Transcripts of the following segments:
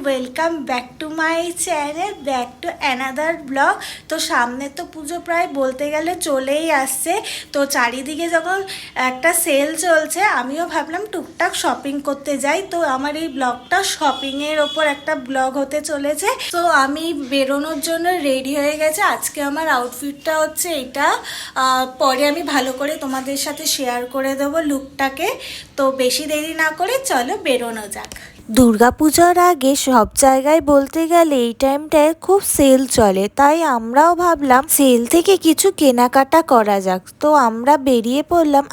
Welcome back to my channel, back to another blog. তো সামনে তো পুজো প্রায় বলতে গেলে চলেই আসছে। তো চারিদিকে যখন একটা সেল চলছে, আমিও ভাবলাম টুকটাক শপিং করতে যাই। তো আমার এই ব্লগটা শপিংয়ের ওপর একটা ব্লগ হতে চলেছে। তো আমি বেরোনোর জন্য রেডি হয়ে গেছে। আজকে আমার আউটফিটটা হচ্ছে এটা। পরে আমি ভালো করে তোমাদের সাথে শেয়ার করে দেবো লুকটাকে। তো বেশি দেরি না করে চলো বেরোনো যাক। দুর্গাপূজার আগে সব জায়গায় বলতে গেলে এই টাইমটায় খুব সেল চলে, তাই আমরাও ভাবলাম সেল থেকে কিছু কেনাকাটা করা যাক। তো আমরা বেরিয়ে পড়লাম,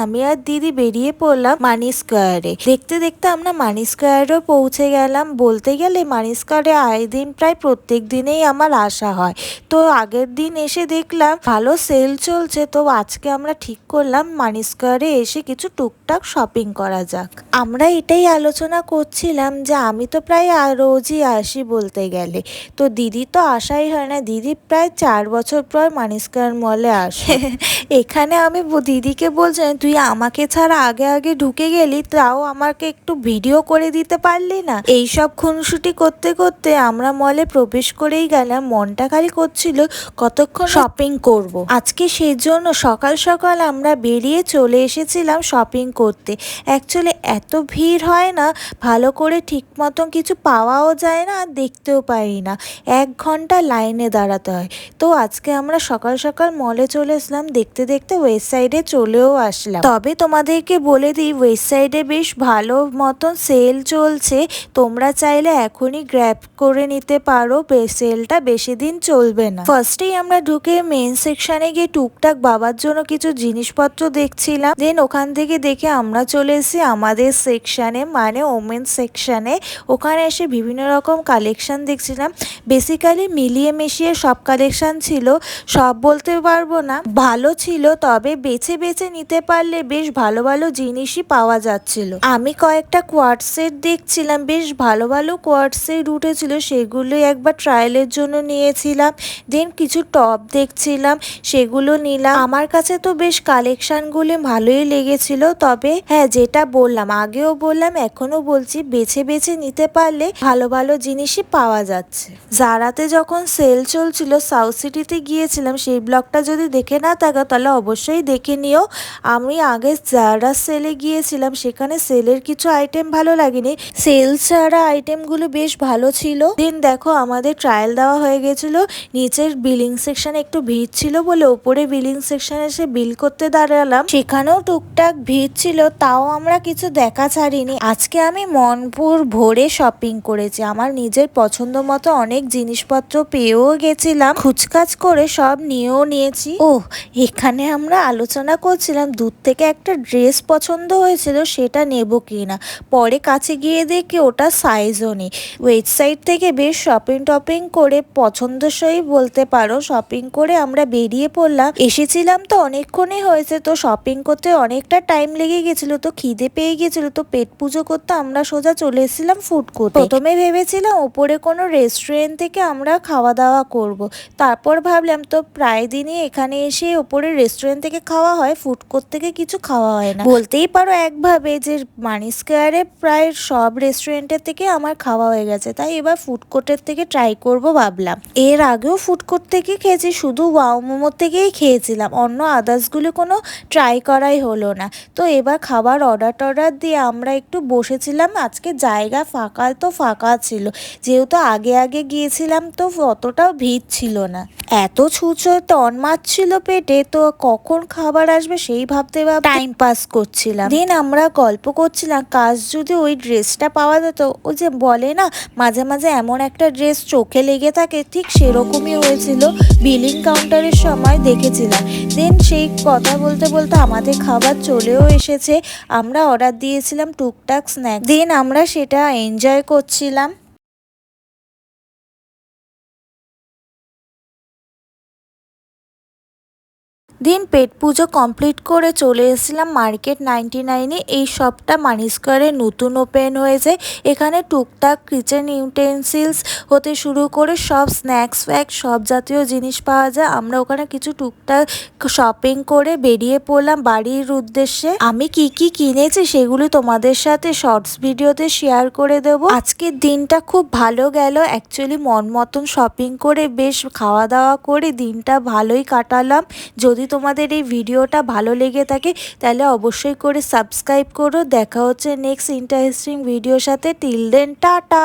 আমি আর দিদি বেরিয়ে পড়লাম মানি স্কোয়ারে। দেখতে দেখতে আমরা মানি স্কোয়ারেও পৌঁছে গেলাম। বলতে গেলে মানি স্কোয়ারে আয় দিন প্রায় প্রত্যেক দিনেই আমার আসা হয়। তো আগের দিন এসে দেখলাম ভালো সেল চলছে, তো আজকে আমরা ঠিক করলাম মানি স্কোয়ারে এসে কিছু টুকটাক শপিং করা যাক। আমরা এটাই আলোচনা করছিলাম যে আমি তো প্রায় রোজই আসি বলতে গেলে, তো দিদি তো আসাই হয় না। দিদি প্রায় 4 বছর পর মানি স্কোয়ার মলে আসে। এখানে আমি দিদিকে বলছিলাম, তুই আমাকে ছাড়া আগে আগে ঢুকে গেলি, তাও আমাকে একটু ভিডিও করে দিতে পারলি না। এইসব খুনসুটি করতে করতে আমরা মলে প্রবেশ করেই গেলাম। মনটা খালি করছিল কতক্ষণ শপিং করব। আজকে সেই জন্য সকাল সকাল আমরা বেরিয়ে চলে এসেছিলাম শপিং করতে। অ্যাকচুয়ালি এত ভিড় হয় না, ভালো করে ঠিক মতন কিছু পাওয়াও যায় না আর দেখতেও পারি না। 1 ঘন্টা লাইনে দাঁড়াতে হয়। তো আজকে আমরা সকাল সকাল মলে চলে আসলাম। দেখতে দেখতে ওয়েস্ট সাইডে চলেও আসলাম। তবে তোমাদেরকে বলে দিই, ওয়েস্ট সাইডে বেশ ভালো মতন সেল চলছে। তোমরা চাইলে এখনই গ্র্যাব করে নিতে পারো, সেলটা বেশি দিন চলবে না। ফার্স্টেই আমরা ঢুকে মেন সেকশনে গিয়ে টুকটাক বাবার জন্য কিছু জিনিসপত্র দেখছিলাম। দেন ওখান থেকে দেখে আমরা চলে এসেছি আমাদের সেকশনে, মানে ওমেন সেকশনে। ওখানে এসে বিভিন্ন রকম কালেকশন দেখছিলাম। বেসিক্যালি মিলিয়ে মিশিয়ে সব কালেকশন ছিল, সব বলতে পারবো না, ভালো ছিল। তবে বেছে বেছে নিতে পারলে বেশ ভালো ভালো জিনিসই পাওয়া যাচ্ছিল। আমি কয়েকটা কোয়ার্ড সেট দেখছিলাম, বেশ ভালো ভালো কোয়ার্ড সেট উঠেছিল, সেগুলোই একবার ট্রায়ালের জন্য নিয়েছিলাম। দেন কিছু টপ দেখছিলাম, সেগুলো নিলাম। আমার কাছে তো বেশ কালেকশনগুলো ভালোই লেগেছিল। তবে হ্যাঁ, যেটা বললাম, আগেও বললাম এখনো বলছি, বেছে বেছে নিতে পারলে ভালো ভালো জিনিসই পাওয়া যাচ্ছে। জারাতে যখন সেল চলছিল সাউথ সিটিতে গিয়েছিলাম, সেই ব্লগটা যদি দেখে না থাকো তাহলে অবশ্যই দেখে নিও। আমি আগে জারা সেলে গিয়েছিলাম, সেখানে সেলের কিছু আইটেম ভালো লাগেনি, সেল ছাড়া আইটেমগুলো বেশ ভালো ছিল। দেন দেখো আমাদের ট্রায়াল দেওয়া হয়ে গেছিল। নিচের বিলিং সেকশনে একটু ভিড় ছিল বলে ওপরে বিলিং সেকশনে এসে বিল করতে দাঁড়ালাম, সেখানেও টুকটাক ভিড় ছিল, তাও আমরা কিছু দেখা ছাড়িনি। আজকে আমি মনপুর ভরে শপিং করেছি। আমার নিজের পছন্দ মতো অনেক জিনিসপত্র পেয়েও গেছিলাম, খুচকাচ করে সব নিয়েও নিয়েছি। এখানে আমরা আলোচনা করছিলাম, দূর থেকে একটা ড্রেস পছন্দ হয়েছিল, সেটা নেব কিনা। পরে কাছে গিয়ে দেখি ওটা সাইজও নেই। ওয়েবসাইট থেকে বেশ শপিং টপিং করে পছন্দসই বলতে পারো শপিং করে আমরা বেরিয়ে পড়লাম। এসেছিলাম তো অনেকক্ষণই হয়েছে, তো শপিং করতে অনেকটা টাইম লেগে গেছিল, তো খিদে পেয়ে গেছিল। তো পেট পুজো করতে আমরা সোজা চলে এসেছিলাম ফুড কোর্টে। প্রথমে ভেবেছিলাম ওপরে কোনো রেস্টুরেন্ট থেকে আমরা খাওয়া দাওয়া করব। তারপর ভাবলাম তো প্রায় দিনই এখানে এসে ওপরে রেস্টুরেন্ট থেকে খাওয়া হয়, ফুড কোর্ট থেকে কিছু খাওয়া হয় না। বলতেই পারো একভাবে যে মানি স্কোয়ারে প্রায় সব রেস্টুরেন্টের থেকে আমার খাওয়া হয়ে গেছে, তাই এবার ফুড কোর্টের থেকে ট্রাই করব ভাবলাম। এর আগেও ফুড কোর্ট থেকে খেয়েছি, শুধু ওয়াও মোমো থেকেই খেয়েছিলাম, অন্য আদার্সগুলো কোনো ট্রাই করাই হলো না। তো এবার খাবার অর্ডার দিয়ে আমরা একটু বসেছিলাম। আজকে জায়গা ফাঁকা ছিল, যেহেতু আগে আগে গিয়েছিলাম, তো অতটাও ভিড় ছিল না। এত ছুঁচো টন মারছিল পেটে, তো কখন খাবার আসবে সেই ভাবতে টাইম পাস করছিলাম। দিন আমরা গল্প করছিলাম, কাজ যদি ওই ড্রেসটা পাওয়া যেত, ও যে বলে না মাঝে মাঝে এমন একটা ড্রেস চোখে লেগে থাকে, ঠিক সেরকমই হয়েছিল। বিলিং কাউন্টারের সময় দেখেছিলাম। দেন সেই কথা বলতে বলতে আমাদের খাবার চলেও এসেছে। আমরা অর্ডার দিয়েছিলাম টুকটাক স্ন্যাক, দেন আমরা সেটা এনজয় করছিলাম। দিন পেট পুজো কমপ্লিট করে চলে এসেছিলাম মার্কেট 99-এ। এই শপটা মানি স্কোয়ারে নতুন ওপেন হয়েছে। এখানে টুকটাক কিচেন ইউটেন্সিলস হতে শুরু করে সব স্ন্যাক্স ফ্যাক্স সব জাতীয় জিনিস পাওয়া যায়। আমরা ওখানে কিছু টুকটাক শপিং করে বেরিয়ে পড়লাম বাড়ির উদ্দেশ্যে। আমি কি কি কিনেছি সেগুলি তোমাদের সাথে শর্টস ভিডিওতে শেয়ার করে দেব। আজকের দিনটা খুব ভালো গেল, অ্যাকচুয়ালি মন মতন শপিং করে বেশ খাওয়া দাওয়া করে দিনটা ভালোই কাটালাম। যদি তোমাদের এই ভিডিওটা ভালো লেগে থাকে তাহলে অবশ্যই করে সাবস্ক্রাইব করো। দেখা হচ্ছে নেক্সট ইন্টারেস্টিং ভিডিওর সাথে। Till then tata.